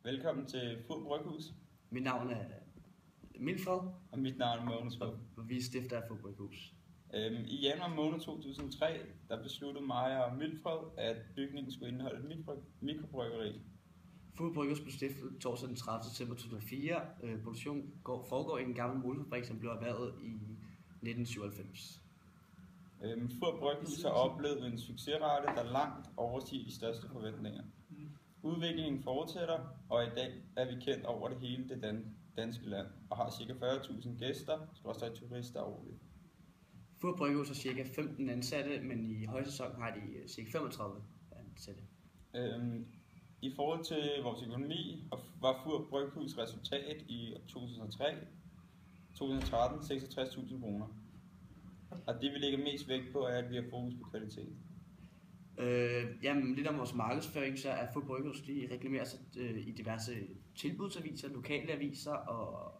Velkommen til Fur Bryghus. Mit navn er Milfred, Og mit navn er Mogens Skov. og vi er stifter af Fur Bryghus. I januar måned 2003, der besluttede mig og Milfred, at bygningen skulle indeholde et mikrobryggeri. Fur Bryghus blev stiftet torsdag den 30. september 2004. Produktionen foregår i en gammel molefabrik, som blev erhvervet i 1997. Fur Bryghus har oplevet en succesrate, der langt overstiger de største forventninger. Udviklingen fortsætter, og i dag er vi kendt over det hele det danske land, og har ca. 40.000 gæster, turister årligt. Fur Bryghus har ca. 15 ansatte, men i højsæson har de ca. 35 ansatte. I forhold til vores økonomi var Fur Bryghus resultat i 2013 66.000 kroner. Og det vi lægger mest vægt på er, at vi har fokus på kvalitet. Jamen lidt om vores markedsføring, så er Fur Bryghus, de reklamerer sig i diverse tilbudsaviser, lokale aviser og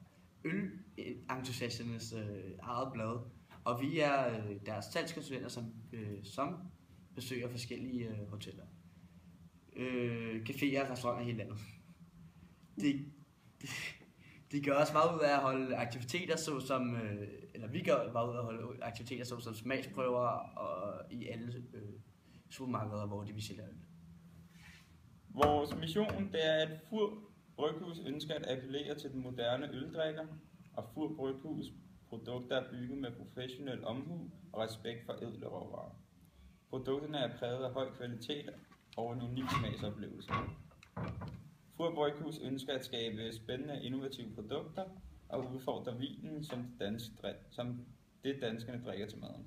ølentusiasternes eget blad. Og vi er deres salgskonsulenter, som besøger forskellige hoteller, caféer og restauranter i hele landet. De gør også meget ud af at holde aktiviteter, vi gør meget ud af at holde aktiviteter som smagsprøver og i alle supermarkeder, hvor de vil sælge øl. Vores mission det er, at Fur Bryghus ønsker at appellere til den moderne øldrikker, og Fur Bryghus produkter er bygget med professionel omhu og respekt for ædle råvarer. Produkterne er præget af høj kvalitet og en unik smagsoplevelse. Fur Bryghus ønsker at skabe spændende og innovative produkter og udfordre vinen som det danskerne drikker til maden.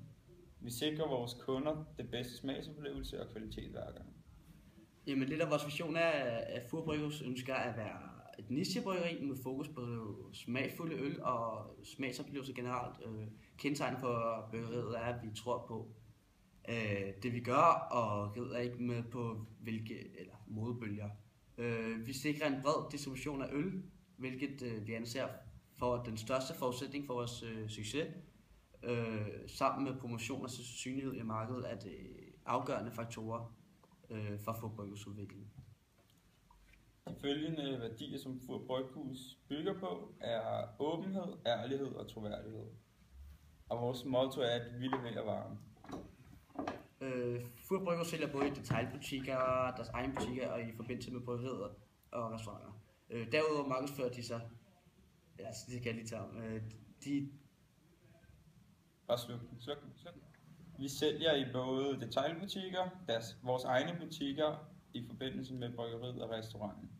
Vi sikrer vores kunder det bedste smagsoplevelse og kvalitet hver gang. Jamen lidt af vores vision er, at Fur Bryghus ønsker at være et nichebryggeri med fokus på smagsfulde øl og smagsoplevelser generelt. Kendetegnet for bryggeriet er, at vi tror på det vi gør, og rider ikke med på modebølger. Vi sikrer en bred distribution af øl, hvilket vi anser for den største forudsætning for vores succes. Sammen med promotion og synlighed i markedet er det afgørende faktorer for Fur Bryghus udvikling. De følgende værdier, som Fur Bryghus bygger på, er åbenhed, ærlighed og troværdighed. Og vores motto er, at vi leverer varen. Fur Bryghus sælger både i detailbutikker, deres egne butikker og i forbindelse med bryggerier og restauranter. Derudover markedsfører de sig, altså det kan jeg lige tage om, Sluk. Vi sælger i både detailbutikker, vores egne butikker i forbindelse med bryggeriet og restauranten.